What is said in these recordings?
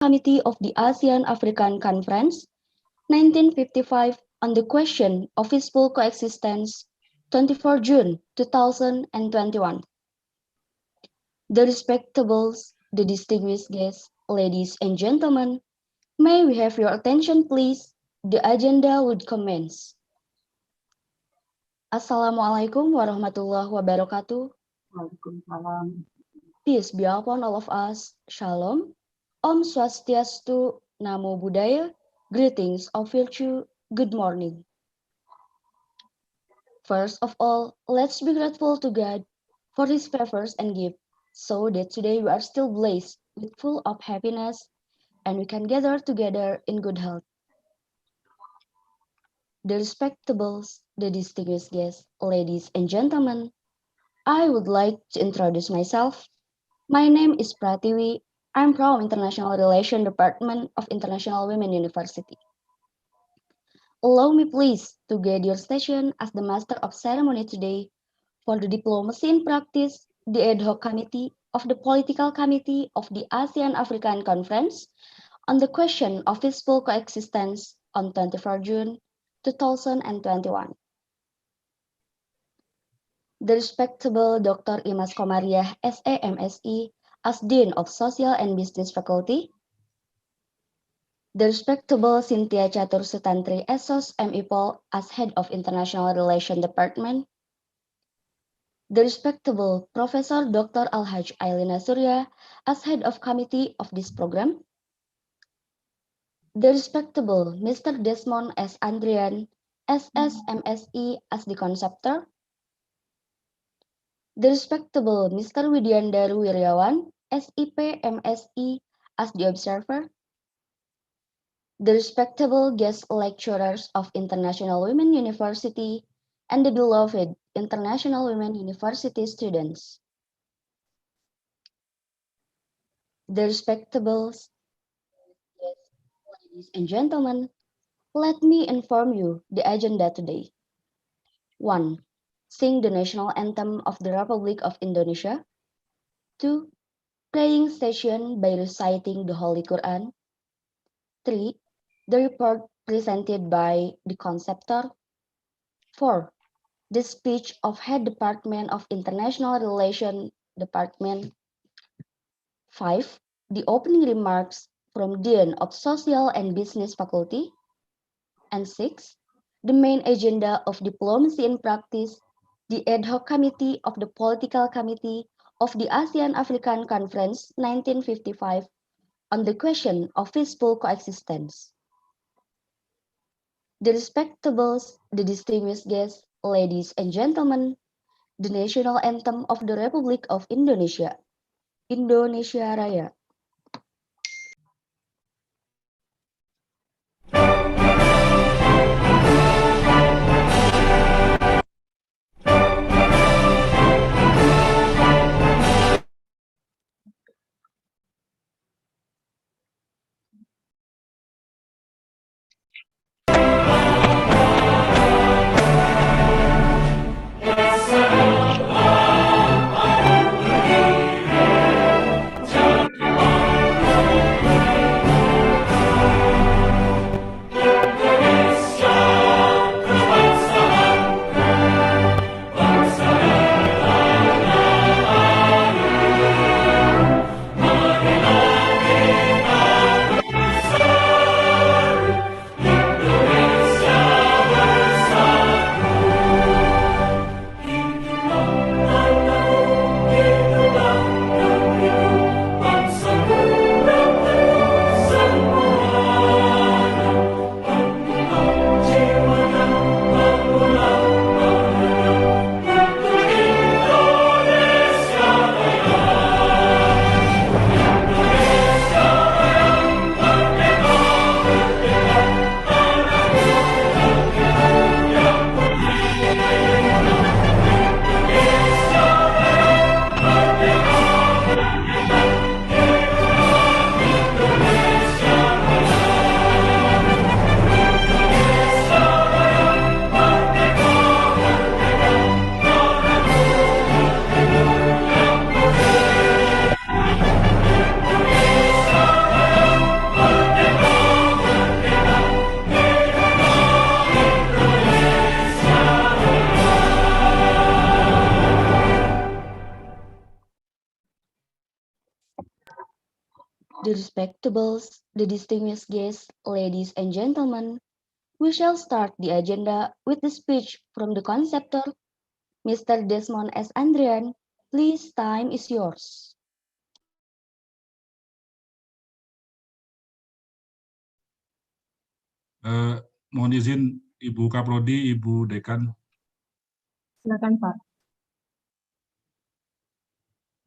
Committee of the ASEAN-African Conference, 1955, on the question of peaceful coexistence, 24 June 2021. The respectables, the distinguished guests, ladies and gentlemen, may we have your attention please? The agenda would commence. Assalamualaikum warahmatullahi wabarakatuh. Waalaikumsalam. Peace be upon all of us. Shalom. Om Swastiastu, Namo Buddhaya. Greetings of virtue. Good morning. First of all, let's be grateful to God for His favors and gifts, so that today we are still blessed with full of happiness and we can gather together in good health. The respectables, the distinguished guests, ladies and gentlemen, I would like to introduce myself. My name is Pratiwi. I'm from International Relations Department of International Women University. Allow me please to guide your session as the master of ceremony today for the Diplomacy in Practice, the Ad hoc Committee of the Political Committee of the ASEAN-African Conference on the question of peaceful coexistence on 24 June 2021. The respectable Dr. Imas Komariah, SAMSE, as Dean of Social and Business Faculty, the respectable Cynthia Catur Sutantri, SOS MEPOL, as Head of International Relations Department, the respectable Professor Dr. Alhaj Ailina Surya, as Head of Committee of this program, the respectable Mr. Desmond S. Andrian, SSMSE, as the conceptor, the respectable Mr. Widyandar Wiryawan, SIP MSE, as the observer, the respectable guest lecturers of International Women University, and the beloved International Women University students. The respectable guests, ladies and gentlemen, let me inform you the agenda today. 1. Sing the national anthem of the Republic of Indonesia. 2. Praying session by reciting the Holy Quran. 3. The report presented by the conceptor. 4. The speech of Head Department of International Relations Department. 5. The opening remarks from Dean of Social and Business Faculty. And 6. The main agenda of Diplomacy in Practice, the Ad hoc Committee of the Political Committee of the ASEAN-African Conference 1955 on the question of peaceful coexistence. The respectables, the distinguished guests, ladies and gentlemen, the national anthem of the Republic of Indonesia, Indonesia Raya. The respectables, the distinguished guests, ladies and gentlemen, we shall start the agenda with the speech from the conceptor, Mr. Desmond S. Andrian. Please, time is yours. Mohon izin Ibu Kaprodi, Ibu Dekan. Silakan Pak.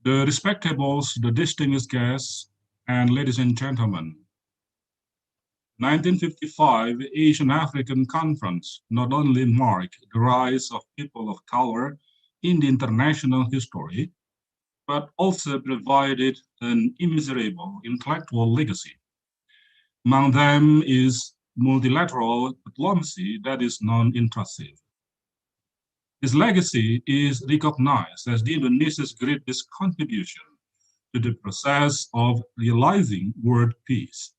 The respectables, the distinguished guests, and ladies and gentlemen, 1955 Asian African Conference not only marked the rise of people of color in the international history, but also provided an immeasurable intellectual legacy. Among them is multilateral diplomacy that is non-intrusive. His legacy is recognized as the Indonesia's greatest contribution to the process of realizing world peace.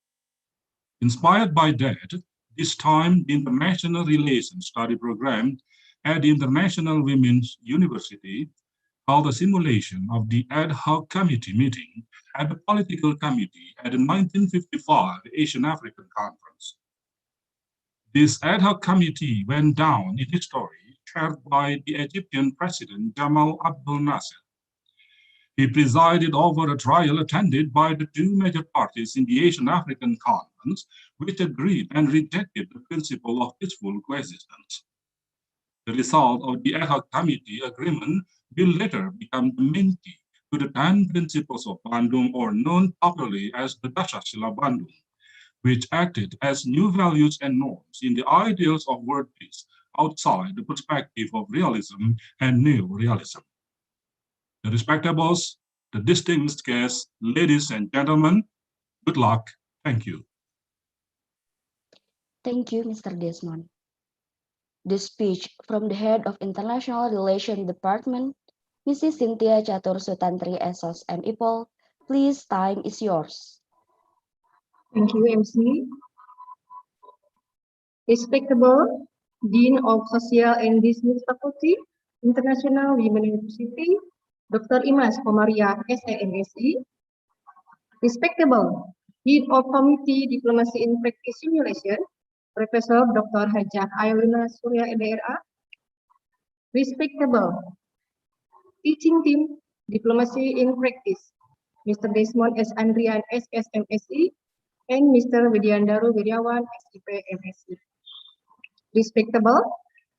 Inspired by that, this time the International Relations Study Program at the International Women's University held a simulation of the ad hoc committee meeting at the political committee at the 1955 Asian African Conference. This ad hoc committee went down in history, chaired by the Egyptian President Gamal Abdel Nasser. He presided over a trial attended by the two major parties in the Asian African Conference, which agreed and rejected the principle of peaceful coexistence. The result of the ad hoc committee agreement will later become the main key to the 10 principles of Bandung, or known popularly as the Dasar-Sila Bandung, which acted as new values and norms in the ideals of world peace outside the perspective of realism and neo-realism. The respectables, the distinguished guests, ladies and gentlemen, good luck. Thank you. Thank you, Mr. Desmond. The speech from the head of International Relations Department, Mrs. Cynthia Catur Sutantri SOS M. Ipol. Please, time is yours. Thank you, MC. Respectable Dean of Social and Business Faculty, International Women University, Dr. Imas Komariah, SAMSI. Respectable Dean of Committee Diplomacy in Practice Simulation, Professor Dr. Hajah Ailina Surya MRA. Respectable Teaching Team Diplomacy in Practice, Mr. Desmond S. Andrian, SSMSI, and Mr. Widiandaru Wiryawan, SIP MSI. Respectable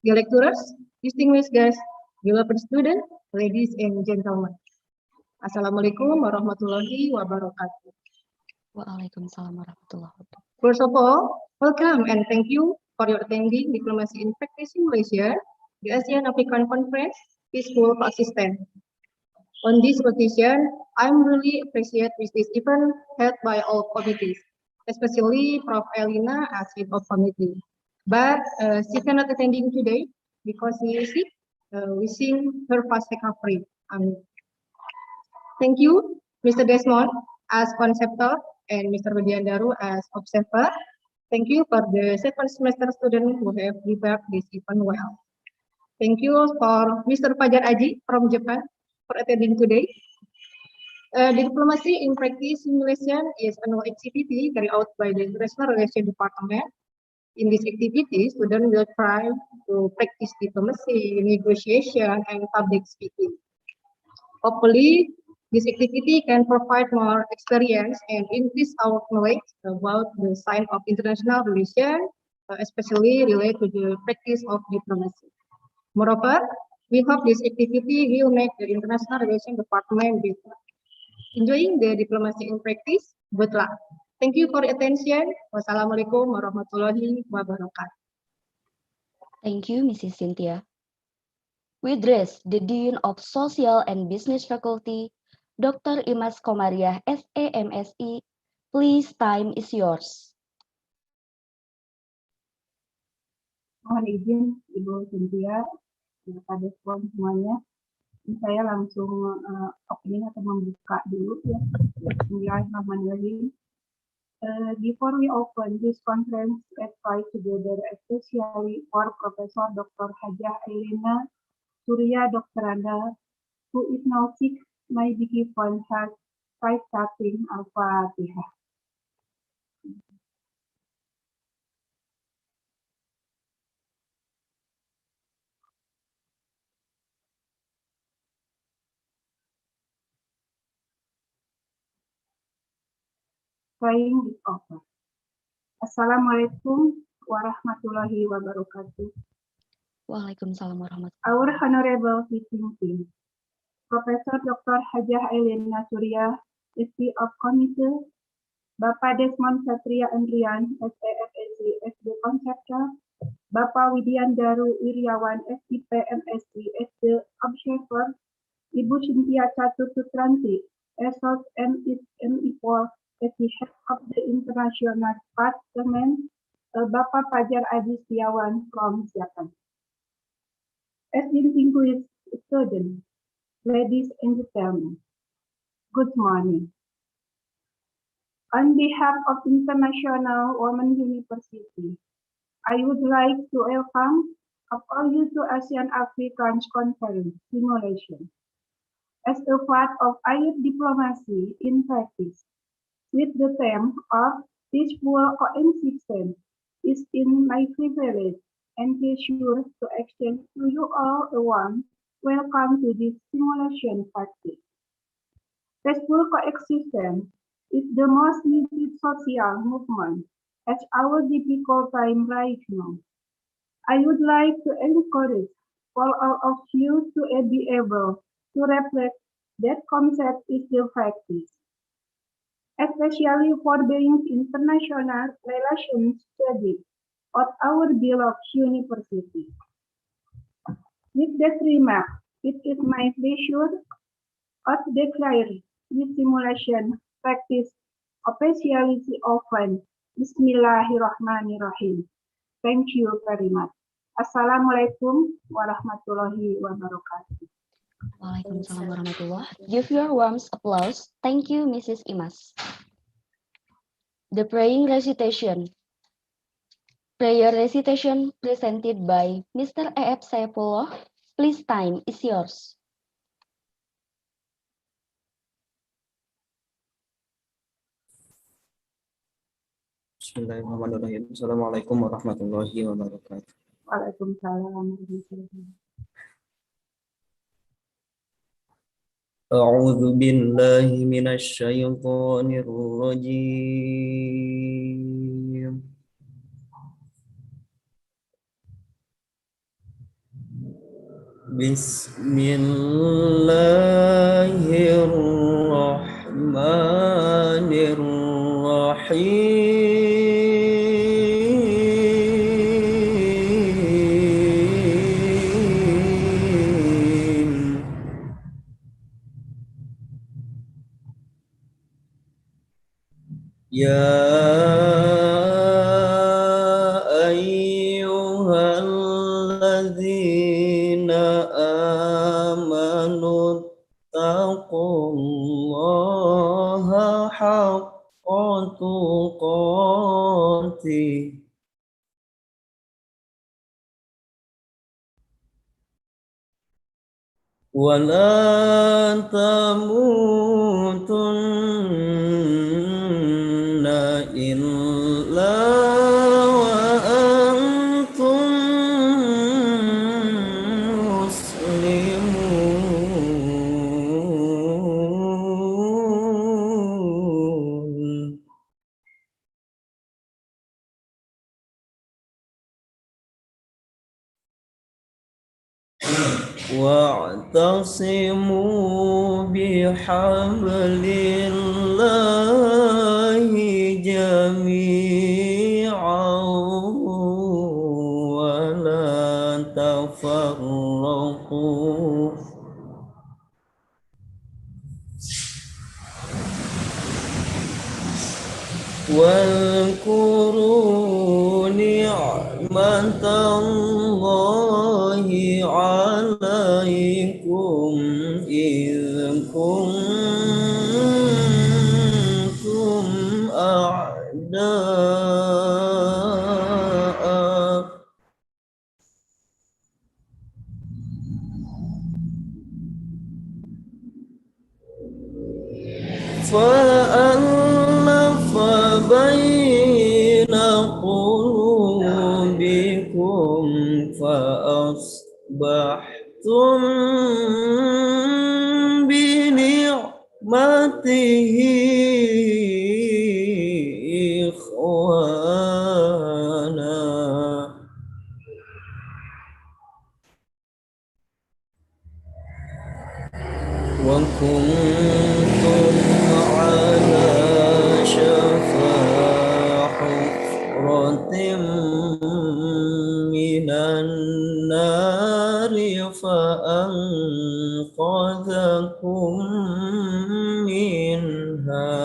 dear lecturers, distinguished guests, beloved students, ladies and gentlemen. Assalamualaikum warahmatullahi wabarakatuh. Waalaikumsalam warahmatullahi wabarakatuh. First of all, welcome and thank you for your attending Diplomacy in Practice Malaysia, the ASEAN African Conference Peaceful Coexistence. On this occasion, I'm really appreciate with this event held by all committees, especially Prof. Elina as head of committee. But she cannot attending today because she is sick, wishing her fast recovery. Thank you, Mr. Desmond as conceptor and Mr. Widiandaru as observer. Thank you for the second semester students who have prepared this event well. Thank you for Mr. Fajar Aji from Japan for attending today. Diplomacy in Practice Simulation is an activity carried out by the International Relations Department. In this activity, students will try to practice diplomacy, negotiation, and public speaking. Hopefully, this activity can provide more experience and increase our knowledge about the science of international relations, especially related to the practice of diplomacy. Moreover, we hope this activity will make the International Relations Department better. Enjoying the diplomacy in practice, good luck. Thank you for your attention. Wassalamualaikum warahmatullahi wabarakatuh. Thank you, Mrs. Cynthia. We address the Dean of Social and Business Faculty, Dr. Imas Komariah, SAMSI. Please, time is yours. Mohon izin Ibu Cynthia, kepada semuanya. Saya langsung opening atau membuka dulu ya. Bismillahirrahmanirrahim. Before we open this conference, let's pray together, especially for Professor Dr. Hajah Ailina Surya Doktoranda, who is now sick, may be given health by starting Al-Fatihah. praying is over. Assalamualaikum warahmatullahi wabarakatuh. Waalaikumsalam warahmatullahi Our Honorable Teaching Team, Profesor Dr. Hajah Elena Surya, SC of Committee, Bapak Desmond Satria Andrian, SEFSC, SD Konseptor, Bapak Widian Daru Wiryawan, SIP MSc, SD Observer, Ibu Cynthia Catur Sutranti, Esos MIPOL, as the head of the International Department, Bapak Fajar Adi Setiawan from Japan. As distinguished students, ladies and gentlemen, good morning. On behalf of International Women University, I would like to welcome all you to ASEAN African Conference simulation as a part of air diplomacy in practice, with the theme of peaceful coexistence. Is in my privilege and pleasure to extend to you all a warm welcome to this simulation practice. Peaceful coexistence is the most needed social movement at our difficult time right now. I would like to encourage all of you to be able to reflect that concept in the practice, especially for being international relations studies at our beloved university. With that remark, it is my pleasure to declare this simulation practice officially open. Bismillahirrahmanirrahim. Thank you very much. Assalamualaikum warahmatullahi wabarakatuh. Waalaikumsalam warahmatullahi. Give your warm applause. Thank you, Mrs. Imas. The praying recitation. Prayer recitation presented by Mr. E.F. Saifullah. Please, time is yours. Bismillahirrahmanirrahim. Assalamualaikum warahmatullahi wabarakatuh. Waalaikumsalam warahmatullahi wabarakatuh. A'udzu billahi minasy syaithanir rajim. Bismillahirrahmanirrahim. Ya ayyuhalladzina amanu taqullaha haqqa tuqatih wa la tamutunna illa wa antum muslimun. Wa'tasimu bihablillahi jami'an wa la tafarraqu. واذكروا نعمة الله عليكم إذ كنتم أعداء فألف بين قلوبكم فأصبحتم بنعمته إخوانا وكنتم على شفا حفرة من النار فأنقذكم منها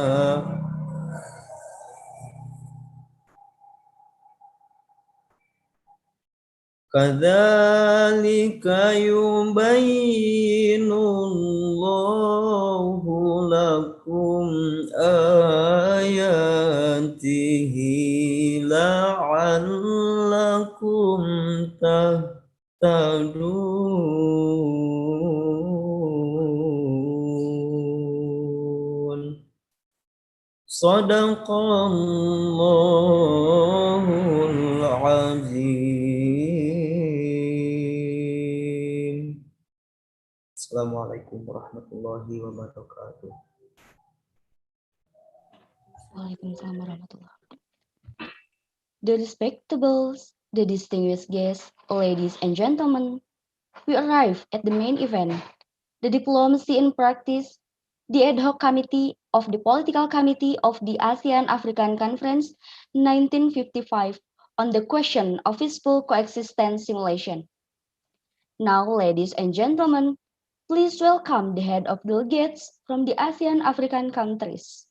كذلك يبين الله لكم آياته لعلكم تهتدون صدق الله العظيم. Assalamualaikum warahmatullahi wabarakatuh. Waalaikumsalam warahmatullahi wabarakatuh. The respectables, the distinguished guests, ladies and gentlemen, we arrive at the main event, the diplomacy in practice, the ad hoc committee of the Political Committee of the ASEAN-African Conference 1955 on the question of peaceful coexistence simulation. Now, ladies and gentlemen, please welcome the head of delegates from the ASEAN-African countries.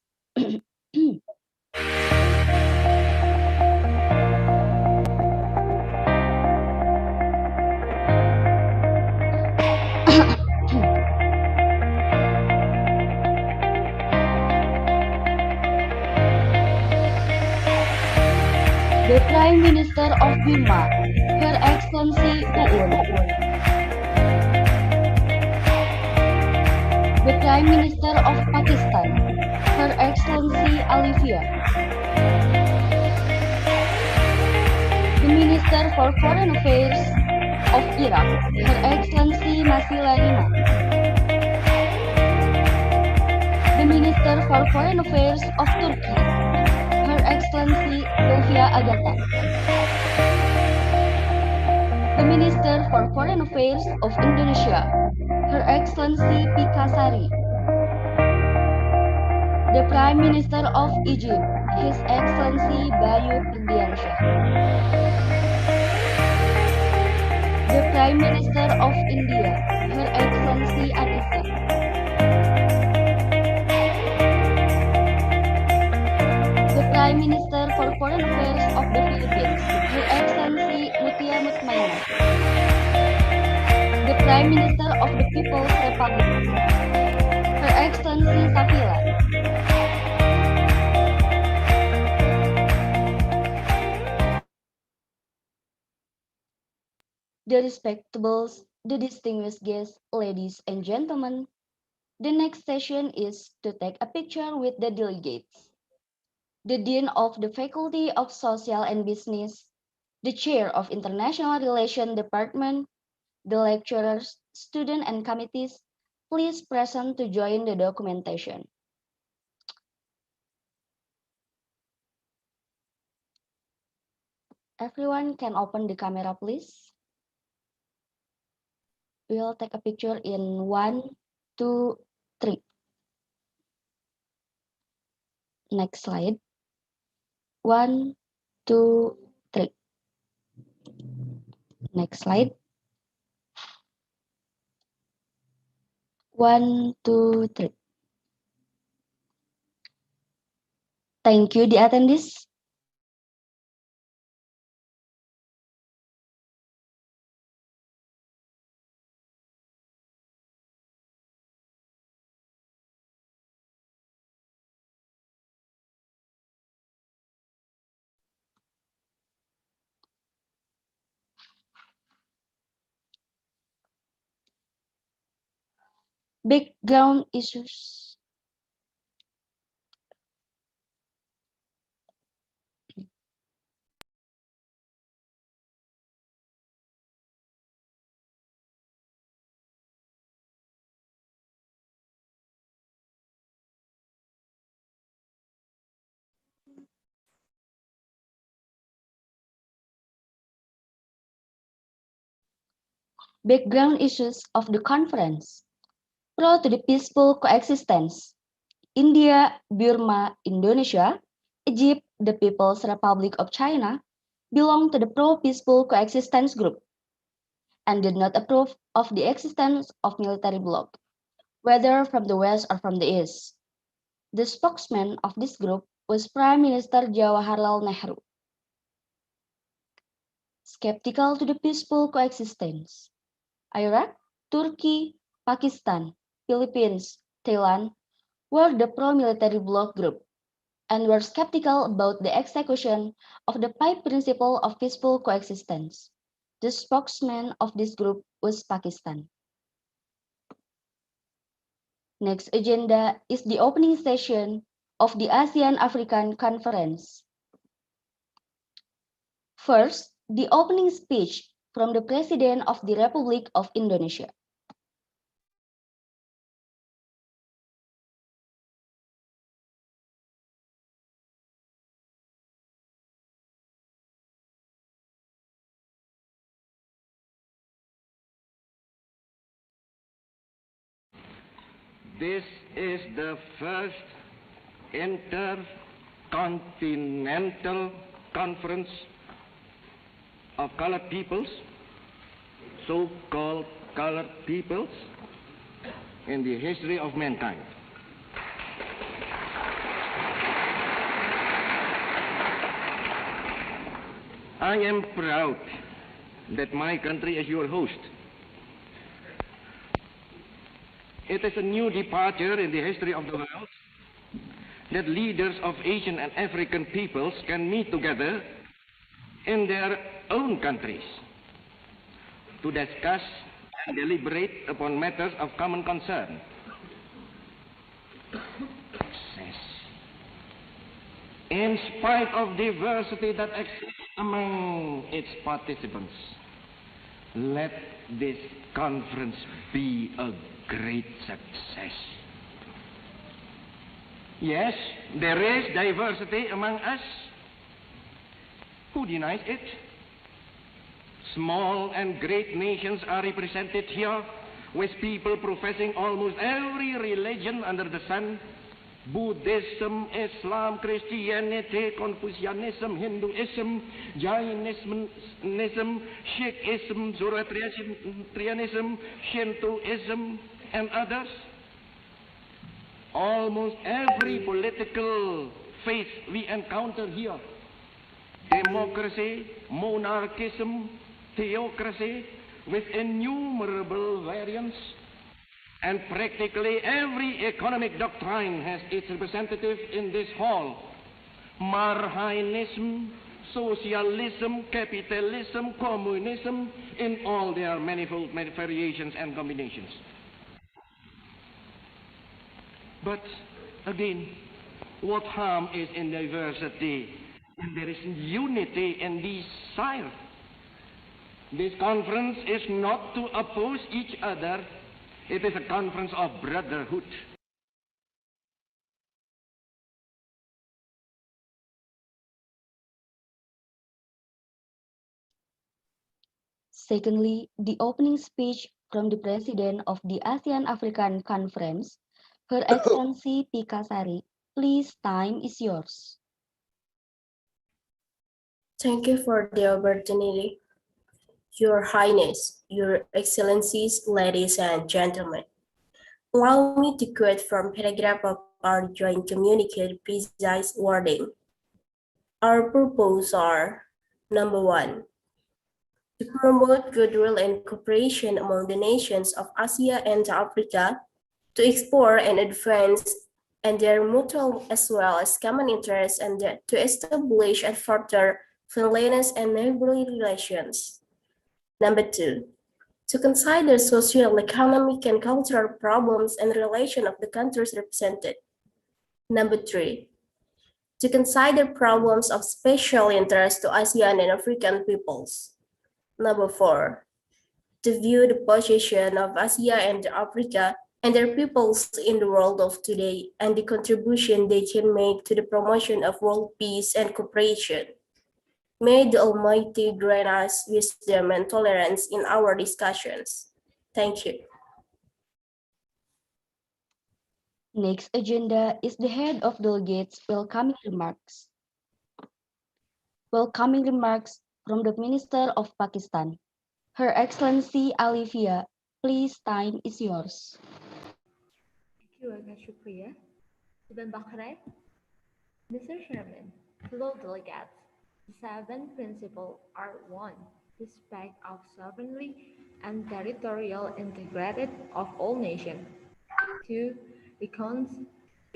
The Prime Minister of Burma, Her Excellency Uun. The Prime Minister of Pakistan, Her Excellency Alivia. The Minister for Foreign Affairs of Iraq, Her Excellency Masila Rima. The Minister for Foreign Affairs of Turkey, Her Excellency Sylvia Agata. The Minister for Foreign Affairs of Indonesia, Her Excellency Pika Sari. The Prime Minister of Egypt, His Excellency Bayu Indiansyah. The Prime Minister of India, Her Excellency Anissa. The Prime Minister for Foreign Affairs of the Philippines, Her Excellency Mutia Mutmainah. The Prime Minister of the People's Republic, Her Excellency Safila. The respectables, the distinguished guests, ladies and gentlemen, the next session is to take a picture with the delegates. The Dean of the Faculty of Social and Business, the Chair of International Relations Department, the lecturers, students, and committees, please present to join the documentation. Everyone can open the camera, please. We'll take a picture in 1, 2, 3. Next slide. 1, 2, 3. Next slide. 1, 2, 3. Thank you, the attendees. Background issues. Background issues of the conference. Pro to the peaceful coexistence. India, Burma, Indonesia, Egypt, the People's Republic of China, belong to the pro-peaceful coexistence group and did not approve of the existence of military bloc, whether from the west or from the east. The spokesman of this group was Prime Minister Jawaharlal Nehru. Skeptical to the peaceful coexistence. Iraq, Turkey, Pakistan, Philippines, Thailand were the pro-military bloc group and were skeptical about the execution of the five principles of peaceful coexistence. The spokesman of this group was Pakistan. Next agenda is the opening session of the ASEAN-African Conference. First, the opening speech from the President of the Republic of Indonesia. This is the first intercontinental conference of colored peoples, so-called colored peoples, in the history of mankind. I am proud that my country is your host. It is a new departure in the history of the world that leaders of Asian and African peoples can meet together in their own countries to discuss and deliberate upon matters of common concern. In spite of diversity that exists among its participants, let this conference be a great success. Yes, there is diversity among us. Who denies it? Small and great nations are represented here with people professing almost every religion under the sun. Buddhism, Islam, Christianity, Confucianism, Hinduism, Jainism, Sikhism, Zoroastrianism, Shintoism, and others. Almost every political faith we encounter here, democracy, monarchism, theocracy, with innumerable variants, and practically every economic doctrine has its representative in this hall. Marxism, socialism, capitalism, communism, in all their manifold variations and combinations. But again, what harm is in diversity when there is unity in desire? This conference is not to oppose each other. It is a conference of brotherhood. Secondly, the opening speech from the President of the ASEAN-African Conference, Her Excellency Tika Sari. Please, time is yours. Thank you for the opportunity. Your Highness, Your Excellencies, ladies and gentlemen. Allow me to quote from paragraph of our joint communique precise wording. Our purpose are, number 1, to promote goodwill and cooperation among the nations of Asia and Africa, to explore and advance and their mutual as well as common interests, and to establish and further friendliness and neighborly relations. Number 2, to consider social, economic, and cultural problems and relation of the countries represented. Number 3, to consider problems of special interest to ASEAN and African peoples. Number 4, to view the position of Asia and Africa and their peoples in the world of today and the contribution they can make to the promotion of world peace and cooperation. May the Almighty grant us wisdom and tolerance in our discussions. Thank you. Next agenda is the head of delegates welcoming remarks. Welcoming remarks from the Minister of Pakistan. Her Excellency Alivia, please, time is yours. Thank you, Agha Shukriya. Ibn Bakrai, Mr. Chairman, fellow delegates, the 7 principles are 1. Respect of sovereignty and territorial integrity of all nations. 2. The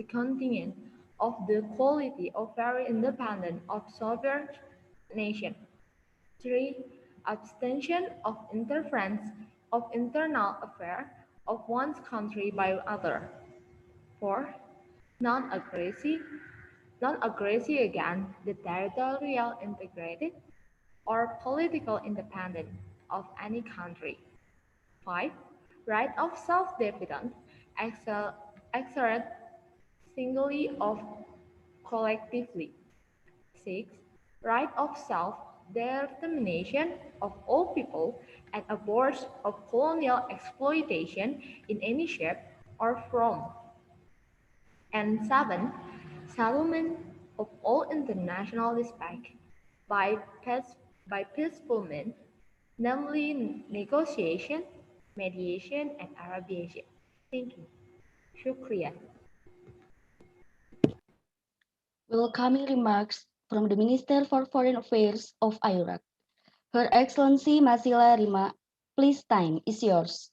continuing of the quality of very independent of sovereign nation. 3. Abstention of interference of internal affairs of one's country by other. 4. Non-aggressive against the territorial integrity or political independence of any country. 5. Right of self-defense, exerted singly or collectively. 6. Right of self-determination of all people and abhorrence of colonial exploitation in any shape or form. And 7. Settlement of all international disputes by peaceful means, namely negotiation, mediation, and arbitration. Thank you. Shukriya. Welcoming remarks from the Minister for Foreign Affairs of Iraq. Her Excellency Masila Rima, please, time is yours.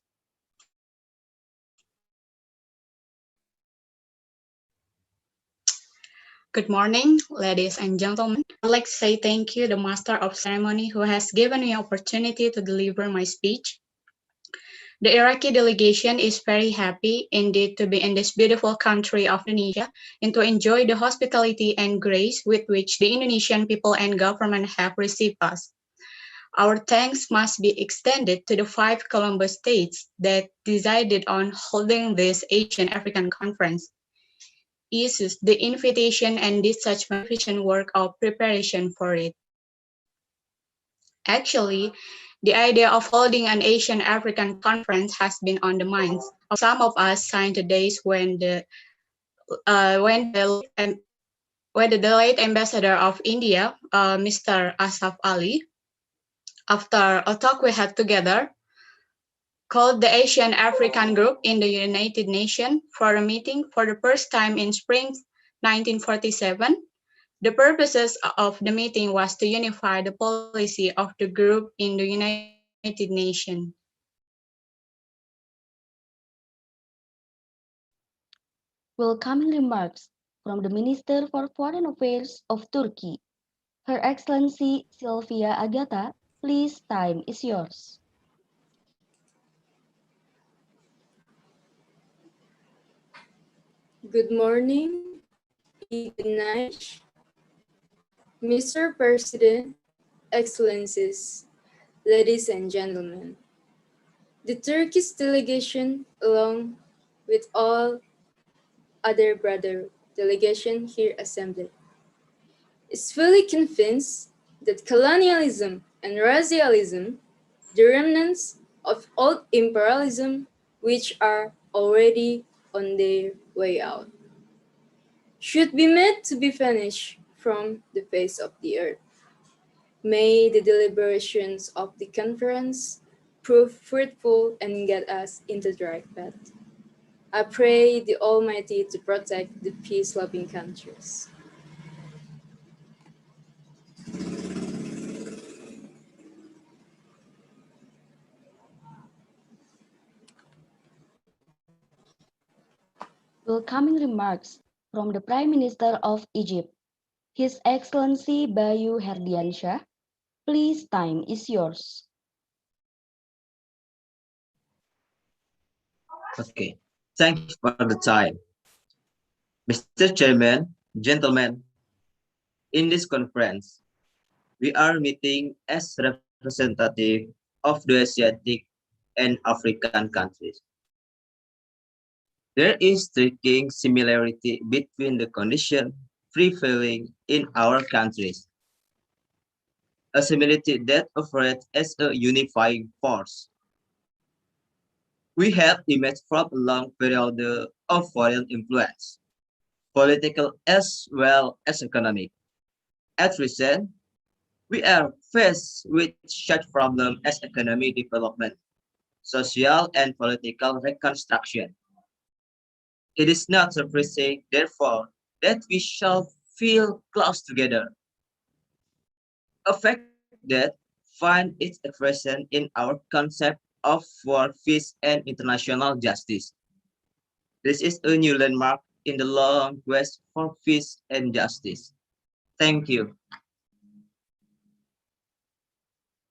Good morning, ladies and gentlemen. I'd like to say thank you to the Master of Ceremony who has given me opportunity to deliver my speech. The Iraqi delegation is very happy indeed to be in this beautiful country of Indonesia and to enjoy the hospitality and grace with which the Indonesian people and government have received us. Our thanks must be extended to the 5 Columbus states that decided on holding this Asian African Conference. Issues the invitation and did such magnificent work of preparation for it. Actually, the idea of holding an Asian African conference has been on the minds of some of us since the days when the late ambassador of India, Mr. Asaf Ali, after a talk we had together, called the Asian African Group in the United Nations for a meeting for the first time in spring 1947. The purposes of the meeting was to unify the policy of the group in the United Nations. Welcoming remarks from the Minister for Foreign Affairs of Turkey. Her Excellency Sylvia Agata, please, time is yours. Good morning, good night, Mr. President, Excellencies, ladies and gentlemen. The Turkish delegation, along with all other brother delegations here assembled, is fully convinced that colonialism and racialism, the remnants of old imperialism, which are already on their way out, should be made to be vanished from the face of the earth. May the deliberations of the conference prove fruitful and get us into the right path. I pray the Almighty to protect the peace-loving countries. Welcoming remarks from the Prime Minister of Egypt. His Excellency Bayu Herdiansyah, please, time is yours. Okay, thank you for the time. Mr. Chairman, gentlemen, in this conference, we are meeting as representative of the Asiatic and African countries. There is striking similarity between the condition prevailing in our countries a similitude that operates as a unifying force. We have emerged from a long period of foreign influence, political as well as economic. At present, we are faced with such problems as economic development, social and political reconstruction. It is not surprising, therefore, that we shall feel close together, a fact that finds its expression in our concept of war, peace, and international justice. This is a new landmark in the long quest for peace and justice. Thank you.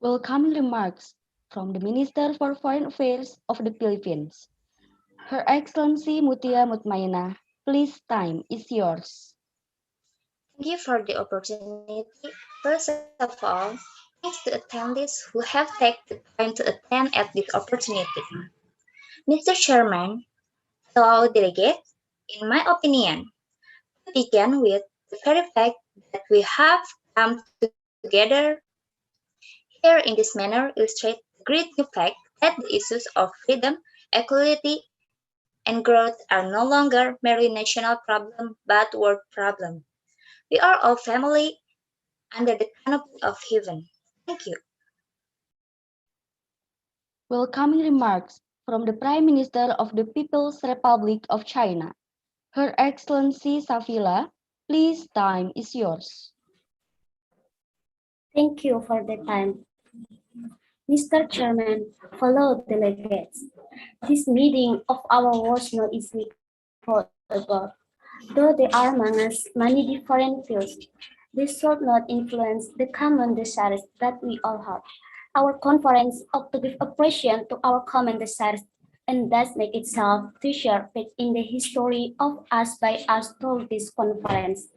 Welcoming remarks from the Minister for Foreign Affairs of the Philippines. Her Excellency Mutia Mutmainah, please time is yours. Thank you for the opportunity. First of all, thanks to attendees who have taken the time to attend at this opportunity. Mr. Chairman, fellow delegates, in my opinion, to begin with the very fact that we have come together here in this manner illustrates the great new fact that the issues of freedom, equality, and growth are no longer merely national problem but world problem. We are all family under the canopy of heaven. Thank you. Welcoming remarks from the Prime Minister of the People's Republic of China. Her Excellency Savila, please time is yours. Thank you for the time. Mr. Chairman, fellow delegates, this meeting of our was not easily called about. Though there are among us many different views, this should not influence the common desires that we all have. Our conference ought to give appreciation to our common desires and thus make itself to share faith in the history of us by us through this conference.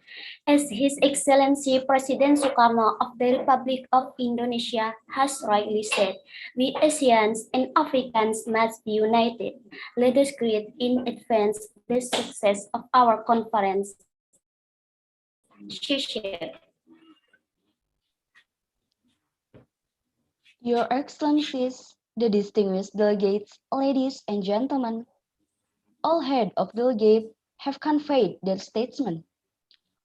As His Excellency President Sukarno of the Republic of Indonesia has rightly said, we Asians and Africans must be united. Let us create in advance the success of our conference. Your Excellencies, the distinguished delegates, ladies and gentlemen, all head of delegate have conveyed their statement.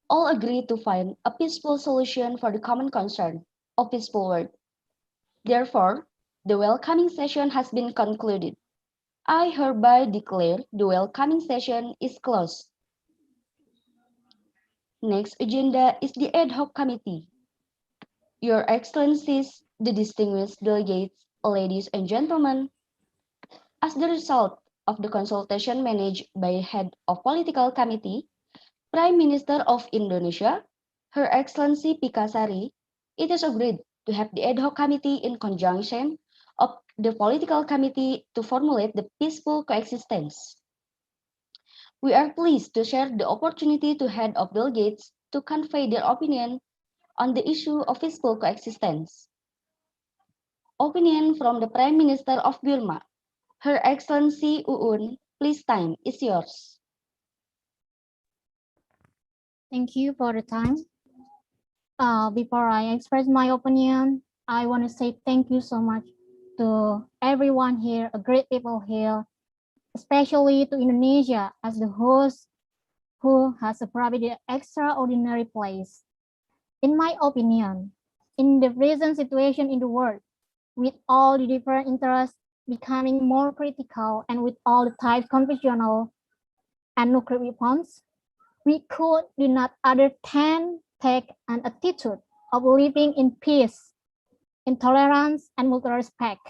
All agree to find a peaceful solution for the common concern of peaceful world. Therefore, the welcoming session has been concluded. I hereby declare the welcoming session is closed. Next agenda is the ad hoc committee. Your Excellencies, the distinguished delegates, ladies and gentlemen, as the result of the consultation managed by Head of Political Committee, Prime Minister of Indonesia, Her Excellency Pikasari, it is agreed to have the ad hoc committee in conjunction of the political committee to formulate the peaceful coexistence. We are pleased to share the opportunity to head of delegates to convey their opinion on the issue of peaceful coexistence. Opinion from the Prime Minister of Burma, Her Excellency Uun, please time is yours. Thank you for the time. Before I express my opinion, I want to say thank you so much to everyone here, a great people here, especially to Indonesia as the host who has provided an extraordinary place. In my opinion, in the present situation in the world, with all the different interests becoming more critical and with all the types conventional and nuclear weapons, we could do not other than take an attitude of living in peace, in tolerance, and mutual respect,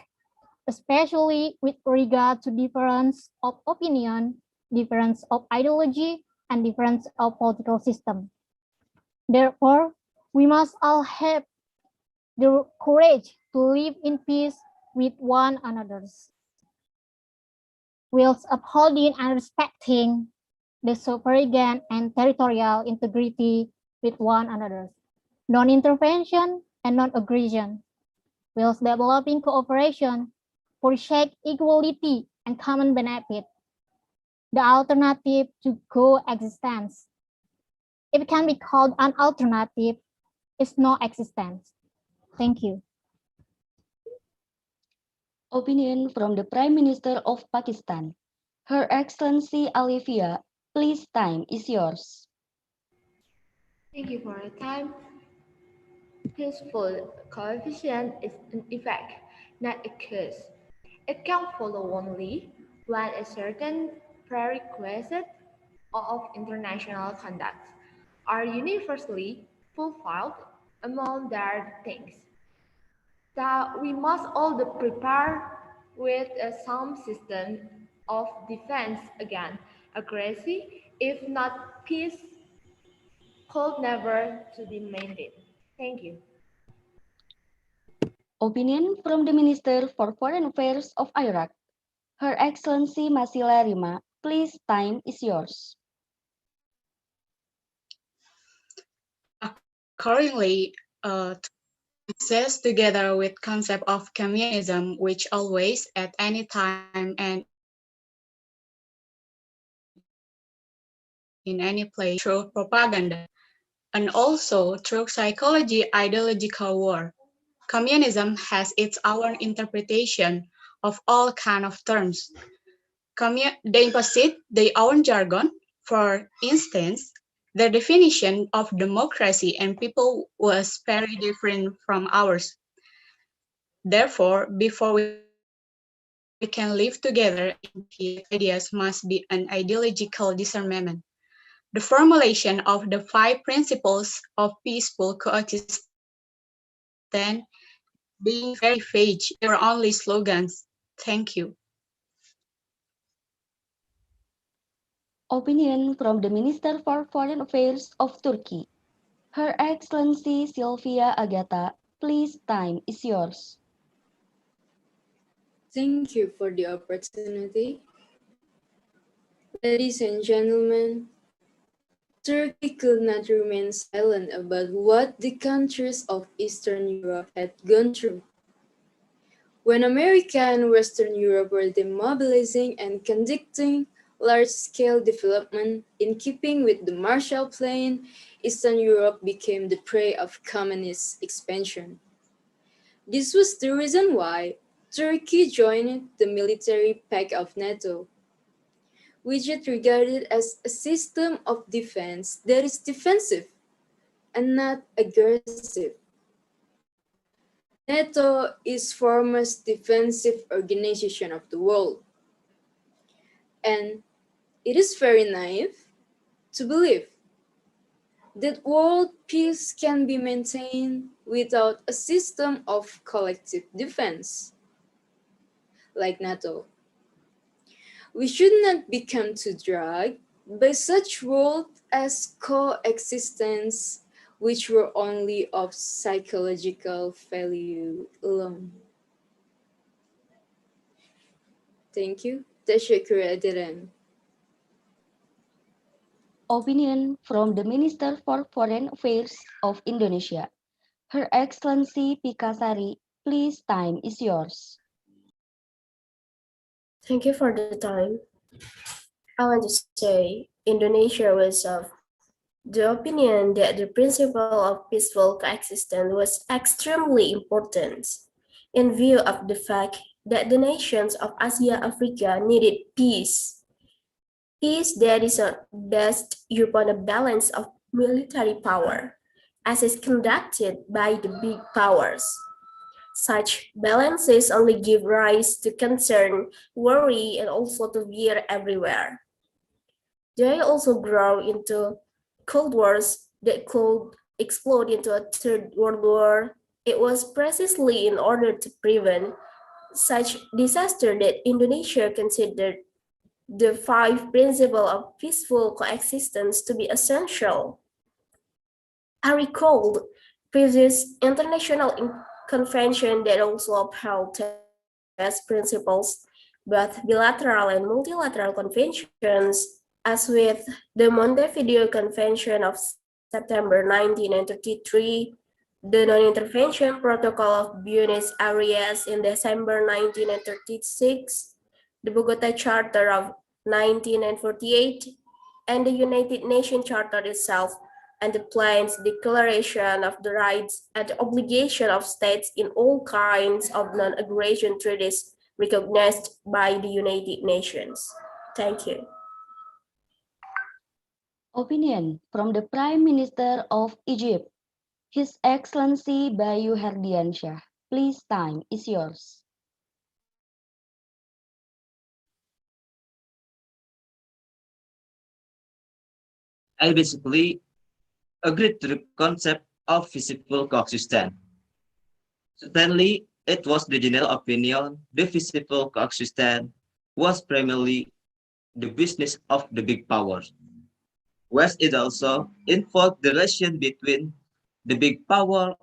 especially with regard to difference of opinion, difference of ideology, and difference of political system. Therefore, we must all have the courage to live in peace with one another, whilst upholding and respecting the sovereign and territorial integrity with one another, non-intervention and non-aggression, whilst developing cooperation for shared equality and common benefit, the alternative to coexistence. If it can be called an alternative, is no existence. Thank you. Opinion from the Prime Minister of Pakistan. Her Excellency Olivia, please, time is yours. Thank you for your time. Peaceful coefficient is an effect, not a cause. It can follow only when a certain prerequisite of international conduct are universally fulfilled among their things. That we must all prepare with some system of defense against aggression, if not peace could never to be maintained. Thank you. Opinion from the Minister for Foreign Affairs of Iraq. Her Excellency Masila Rima, please, time is yours. Accordingly, exists together with concept of communism, which always, at any time and in any place, through propaganda, and also through psychology, ideological war. Communism has its own interpretation of all kinds of terms. They possess their own jargon. For instance, their definition of democracy and people was very different from ours. Therefore, before we can live together in peace, ideas must be an ideological discernment. The formulation of the 5 principles of peaceful coexistence being very vague, they were only slogans. Thank you. Opinion from the Minister for Foreign Affairs of Turkey. Her Excellency Sylvia Agata, please, time is yours. Thank you for the opportunity. Ladies and gentlemen, Turkey could not remain silent about what the countries of Eastern Europe had gone through. When America and Western Europe were demobilizing and conducting large-scale development in keeping with the Marshall Plan, Eastern Europe became the prey of communist expansion. This was the reason why Turkey joined the military pact of NATO, which it regarded as a system of defense that is defensive and not aggressive. NATO is foremost defensive organization of the world, and it is very naive to believe that world peace can be maintained without a system of collective defense like NATO. We should not become too dragged by such words as coexistence, which were only of psychological value alone. Thank you. Tashakur Adiran. Opinion from the Minister for Foreign Affairs of Indonesia. Her Excellency Pikasari, please, time is yours. Thank you for the time. I want to say Indonesia was of the opinion that the principle of peaceful coexistence was extremely important in view of the fact that the nations of Asia Africa needed peace. Peace that is based upon a balance of military power, as is conducted by the big powers. Such balances only give rise to concern, worry, and also to fear everywhere. They also grow into Cold Wars that could explode into a Third World War. It was precisely in order to prevent such disaster that Indonesia considered the 5 principles of peaceful coexistence to be essential. I recalled previous international convention that also upheld these principles, both bilateral and multilateral conventions, as with the Montevideo Convention of September 1933, the Non-Intervention Protocol of Buenos Aires in December 1936, the Bogota Charter of 1948, and the United Nations Charter itself and the Plains Declaration of the Rights and the Obligation of States in all kinds of non-aggression treaties recognized by the United Nations. Thank you. Opinion from the Prime Minister of Egypt, His Excellency Bayu Herdiansyah. Please, time is yours. I basically agree to the concept of peaceful coexistence. Certainly, it was the general opinion the peaceful coexistence was primarily the business of the big powers, whereas it also involved the relation between the big power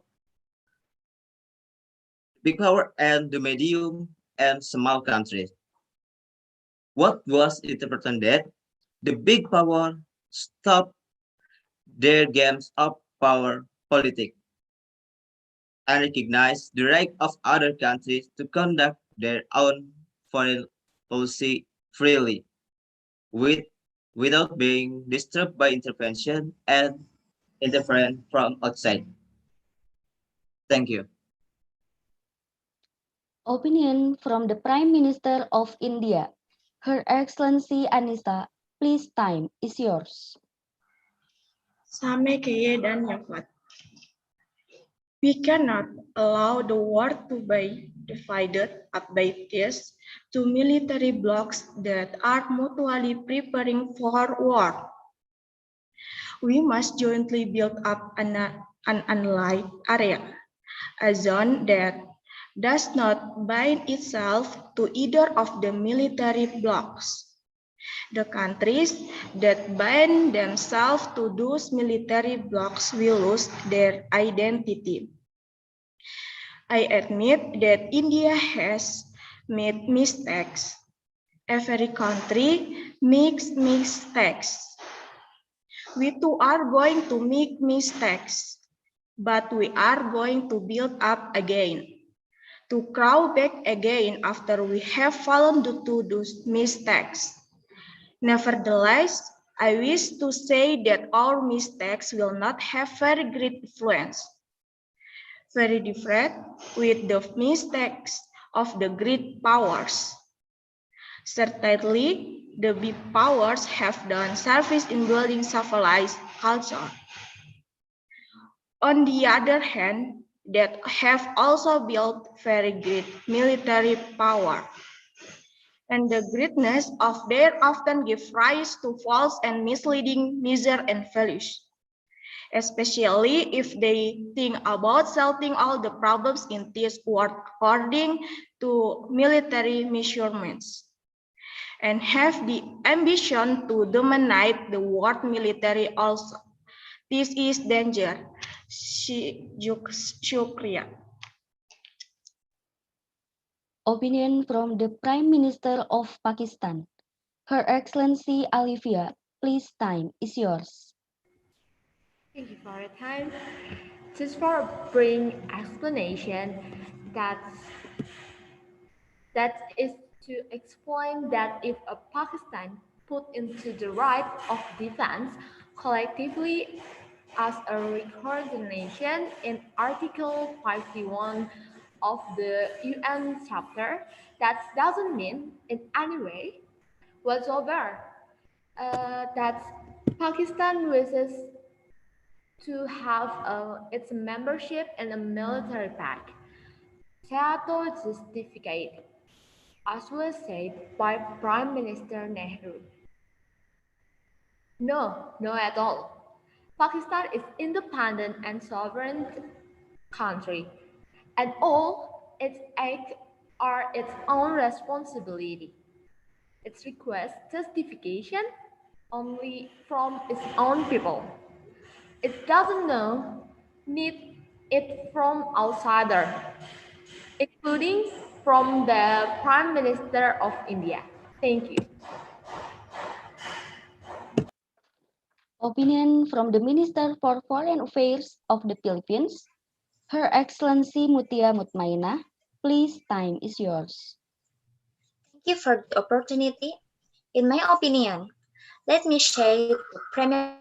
and the medium and small countries. What was interpreted that the big power stopped their games of power politics and recognized the right of other countries to conduct their own foreign policy freely without being disturbed by intervention and interference from outside. Thank you. Opinion from the Prime Minister of India, Her Excellency Anissa. Please, time is yours. Same Keye dan Yafat. We cannot allow the world to be divided up by peace to military blocs that are mutually preparing for war. We must jointly build up an allied area, a zone that does not bind itself to either of the military blocs. The countries that bind themselves to those military blocs will lose their identity. I admit that India has made mistakes. Every country makes mistakes. We too are going to make mistakes, but we are going to build up again, to crawl back again after we have fallen to those mistakes. Nevertheless, I wish to say that our mistakes will not have very great influence, very different with the mistakes of the great powers. Certainly, the big powers have done service in building civilized culture. On the other hand, that have also built very great military power. And the greatness of their often give rise to false and misleading measures and values, especially if they think about solving all the problems in this world according to military measurements, and have the ambition to dominate the world military also. This is danger. Shukriya. Opinion from the Prime Minister of Pakistan, Her Excellency Alivia. Please, time is yours. Thank you for your time. Just for a brief explanation, that is to explain that if a Pakistan put into the right of defense collectively as a recoordination in Article 51 of the UN Charter, that doesn't mean in any way whatsoever that Pakistan wishes to have its membership in a military pact. Seattle justified, as was said by Prime Minister Nehru. No, no at all. Pakistan is independent and sovereign country, and all its acts are its own responsibility. It requests justification only from its own people. It doesn't need it from outsider, including from the Prime Minister of India. Thank you. Opinion from the Minister for Foreign Affairs of the Philippines, Her Excellency Mutia Mutmainah. Please, time is yours. Thank you for the opportunity. In my opinion, let me share the Premier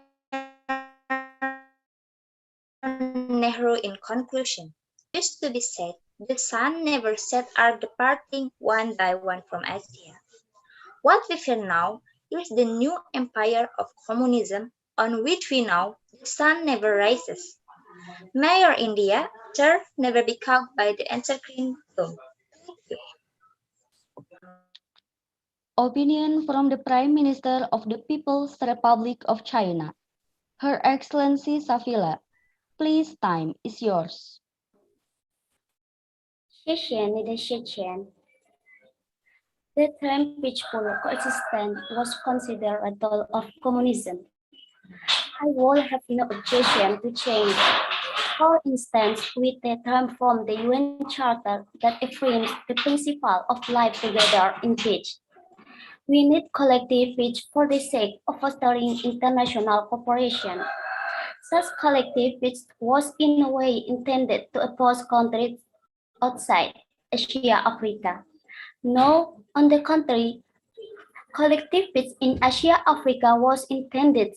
true in conclusion. Used to be said, the sun never set are departing one by one from Asia. What we feel now is the new empire of communism on which we know the sun never rises. May your India turf never be caught by the encircling gloom. Thank you. Opinion from the Prime Minister of the People's Republic of China. Her Excellency Savila, please, time is yours. 谢谢你的谢权。The term peaceful coexistence was considered a tool of communism. I will have no objection to change. For instance, with the term from the UN Charter that affirms the principle of life together in peace. We need collective peace for the sake of fostering international cooperation. Such collective peace was in a way intended to oppose countries outside Asia, Africa. No, on the contrary, collective peace in Asia, Africa was intended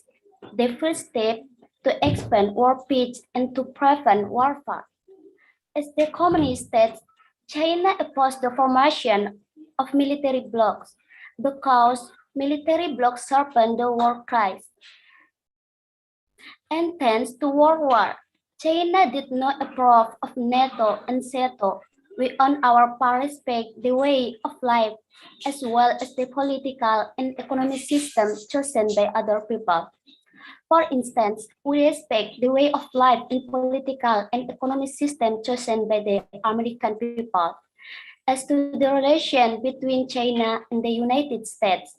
the first step to expand world peace and to prevent warfare. As the communist states, China opposed the formation of military blocs because military blocs sharpen the war cries. And thanks to World War, China did not approve of NATO and SEATO. We on our part respect the way of life as well as the political and economic system chosen by other people. For instance, we respect the way of life and political and economic system chosen by the American people. As to the relation between China and the United States,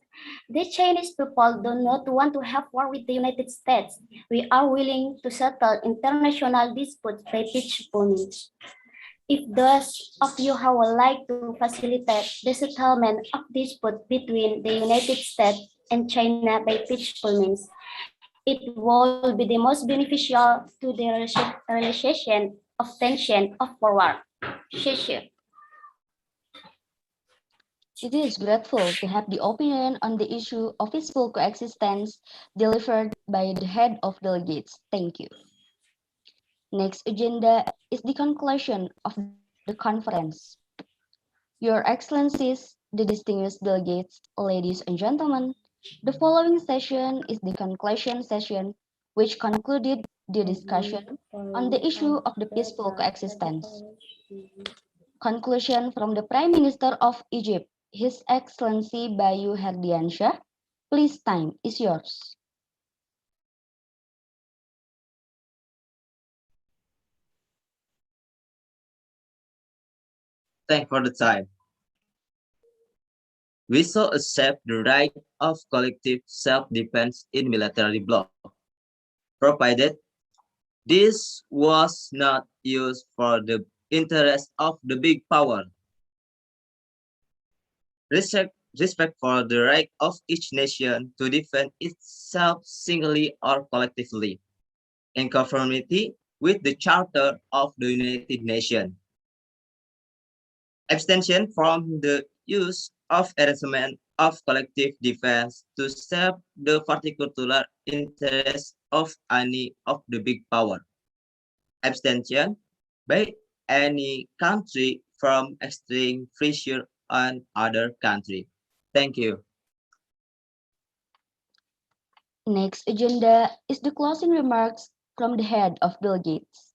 the Chinese people do not want to have war with the United States. We are willing to settle international disputes by peaceful means. If those of you who would like to facilitate the settlement of dispute between the United States and China by peaceful means, it will be the most beneficial to the relaxation of tension of war. 谢谢。 It is grateful to have the opinion on the issue of peaceful coexistence delivered by the head of delegates. Thank you. Next agenda is the conclusion of the conference. Your Excellencies, the distinguished delegates, ladies and gentlemen, the following session is the conclusion session which concluded the discussion on the issue of the peaceful coexistence. Conclusion from the Prime Minister of Egypt, His Excellency Bayu Herdiansyah. Please, time is yours. Thank for the time. We shall accept the right of collective self-defense in military bloc, provided this was not used for the interest of the big power. Respect for the right of each nation to defend itself singly or collectively, in conformity with the Charter of the United Nations. Abstention from the use of arrangement of collective defense to serve the particular interests of any of the big power. Abstention by any country from exerting pressure on other country. Thank you. Next agenda is the closing remarks from the head of delegates.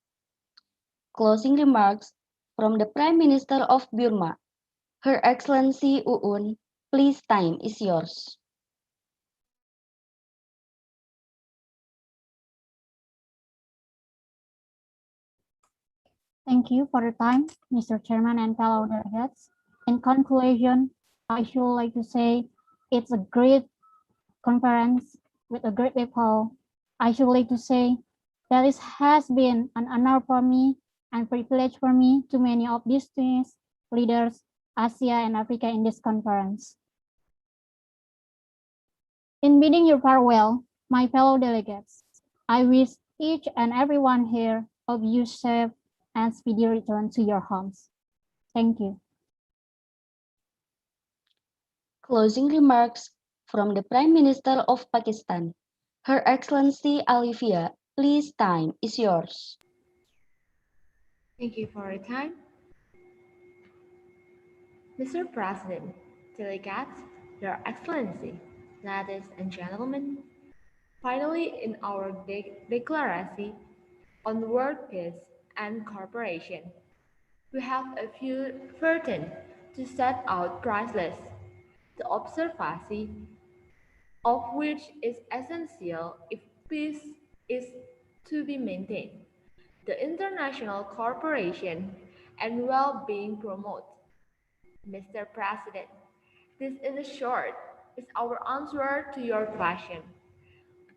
Closing remarks from the Prime Minister of Burma, Her Excellency Uun. Please, time is yours. Thank you for the time, Mr. Chairman and fellow delegates. In conclusion, I should like to say it's a great conference with a great people. I should like to say that it has been an honor for me and privilege for me to many of these leaders, Asia and Africa in this conference. In bidding you farewell, my fellow delegates, I wish each and everyone here of you safe and speedy return to your homes. Thank you. Closing remarks from the Prime Minister of Pakistan, Her Excellency Alivia. Please, time is yours. Thank you for your time. Mr. President, delegates, Your Excellency, ladies and gentlemen, finally in our declaration on world peace and cooperation, we have a few curtain to set out priceless, the observation of which is essential if peace is to be maintained. The international cooperation and well-being promote. Mr. President, this in short is our answer to your question.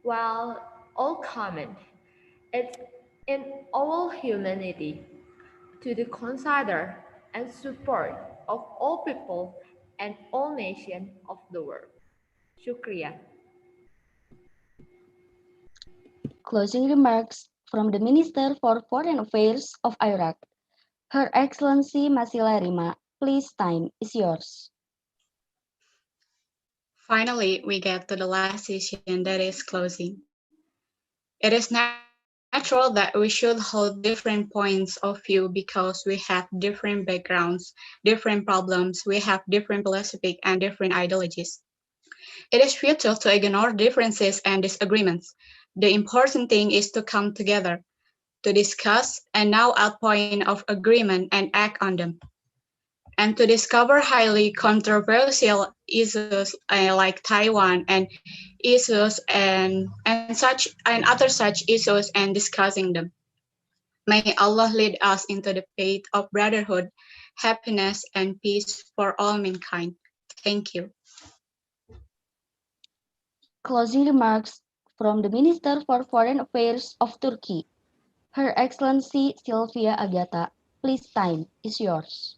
While all common, it's in all humanity to the consider and support of all people and all nations of the world. Shukriya. Closing remarks from the Minister for Foreign Affairs of Iraq. Her Excellency Masila Rima, please time is yours. Finally, we get to the last session, that is closing. It is natural that we should hold different points of view because we have different backgrounds, different problems, we have different philosophies and different ideologies. It is futile to ignore differences and disagreements. The important thing is to come together, to discuss and now at point of agreement and act on them, and to discover highly controversial issues like Taiwan and issues and other such issues and discussing them. May Allah lead us into the path of brotherhood, happiness, and peace for all mankind. Thank you. Closing remarks from the Minister for Foreign Affairs of Turkey. Her Excellency Sylvia Agata, please time is yours.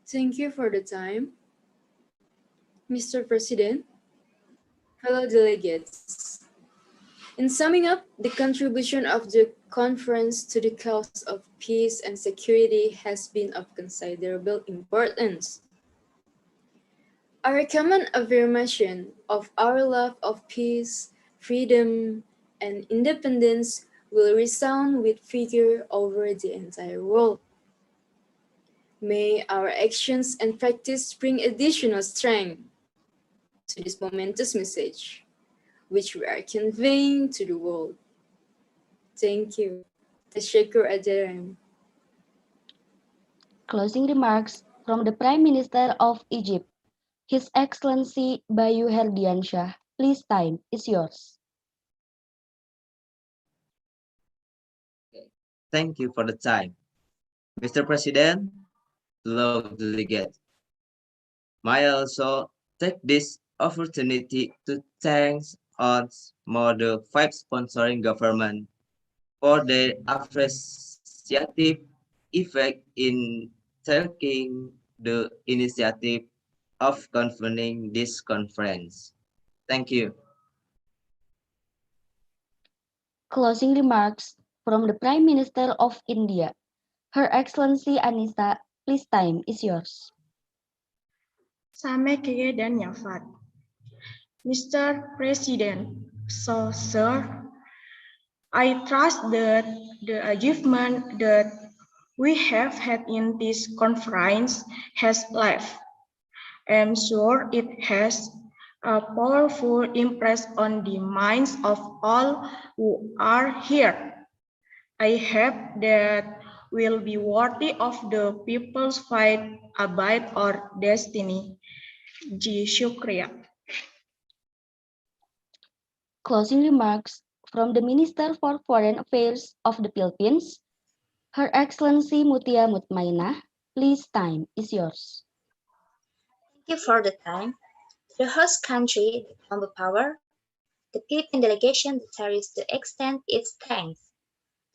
Thank you for the time. Mr. President, fellow delegates, in summing up, the contribution of the conference to the cause of peace and security has been of considerable importance. Our common affirmation of our love of peace, freedom, and independence will resound with vigor over the entire world. May our actions and practice bring additional strength to this momentous message, which we are conveying to the world. Thank you. Tashakur Ajaram. Closing remarks from the Prime Minister of Egypt. His Excellency Bayu Herdiansyah, please time is yours. Thank you for the time. Mr. President, fellow delegates, may I also take this opportunity to thank us more the 5 sponsoring government for their appreciative effect in taking the initiative of convening this conference. Thank you. Closing remarks from the Prime Minister of India. Her Excellency Anissa, please time is yours. Same Keye dan Yafat. Mr. President, so sir, I trust that the achievement that we have had in this conference has left. I am sure it has a powerful impress on the minds of all who are here. I hope that will be worthy of the people's fight about our destiny. Ji Shukriya. Closing remarks from the Minister for Foreign Affairs of the Philippines. Her Excellency Mutia Mutmainah, please time is yours. Thank you for the time. The host country, the Combo Power, the Philippine delegation desires to extend its thanks.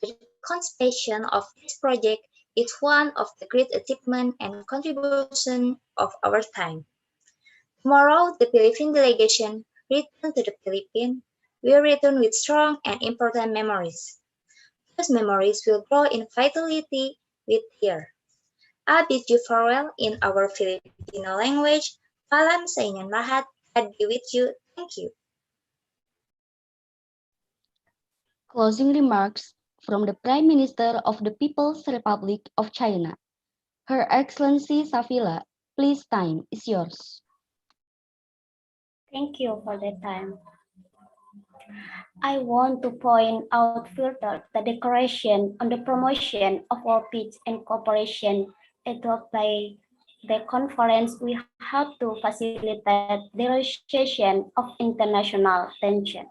The conception of this project is one of the great achievement and contribution of our time. Tomorrow, the Philippine delegation return to the Philippines will return with strong and important memories. Those memories will grow in vitality with year. I bid you farewell in our Filipino language. Malam sa inyong lahat. God be with you. Thank you. Closing remarks from the Prime Minister of the People's Republic of China. Her Excellency Savila, please, time is yours. Thank you for the time. I want to point out further the declaration on the promotion of world peace and cooperation adopted by the conference. We have to facilitate the resolution of international tension.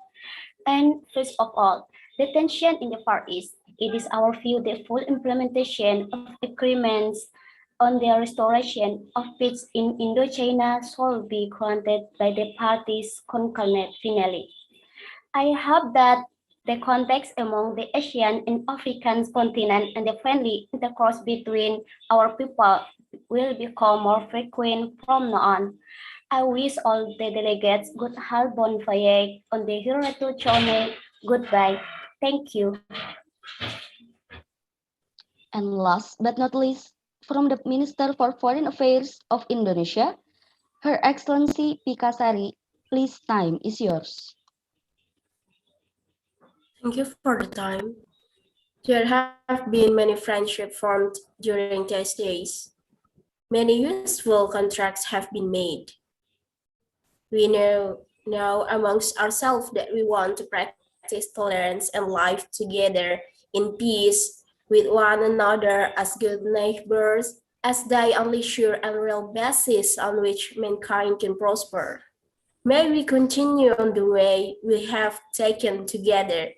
And first of all, the tension in the Far East. It is our view the full implementation of agreements on the restoration of peace in Indochina shall be granted by the parties concurrent finally. I hope that the context among the Asian and African continent and the friendly intercourse between our people will become more frequent from now on. I wish all the delegates good health, bon voyage on the road to Chome. Goodbye. Thank you. And last but not least, from the Minister for Foreign Affairs of Indonesia, Her Excellency Pikasari, please, time is yours. Thank you for the time. There have been many friendships formed during these days. Many useful contracts have been made. We know now amongst ourselves that we want to practice tolerance and life together in peace with one another as good neighbors, as the only sure and real basis on which mankind can prosper. May we continue on the way we have taken together,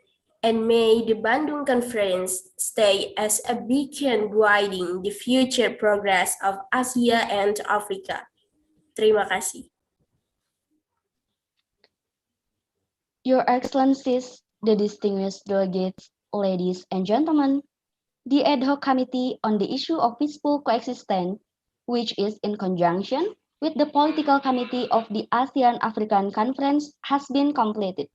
and may the Bandung Conference stay as a beacon guiding the future progress of Asia and Africa. Terima kasih. Your Excellencies, the distinguished delegates, ladies and gentlemen, the Ad hoc Committee on the issue of peaceful coexistence, which is in conjunction with the Political Committee of the ASEAN-African Conference, has been completed.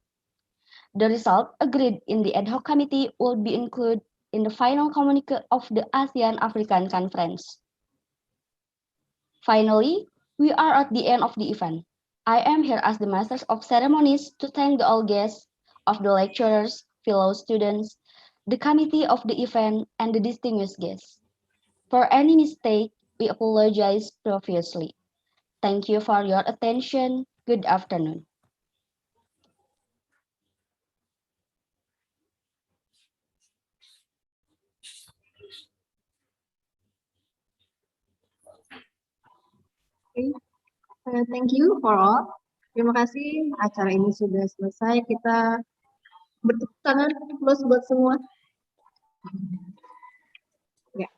The result agreed in the Ad hoc Committee will be included in the final communique of the ASEAN-African Conference. Finally, we are at the end of the event. I am here as the Master of Ceremonies to thank all guests of the lecturers, fellow students, the committee of the event, and the distinguished guests. For any mistake, we apologize profusely. Thank you for your attention. Good afternoon. Thank you for all. Terima kasih, acara ini sudah selesai. Kita bertepuk tangan, close buat semua.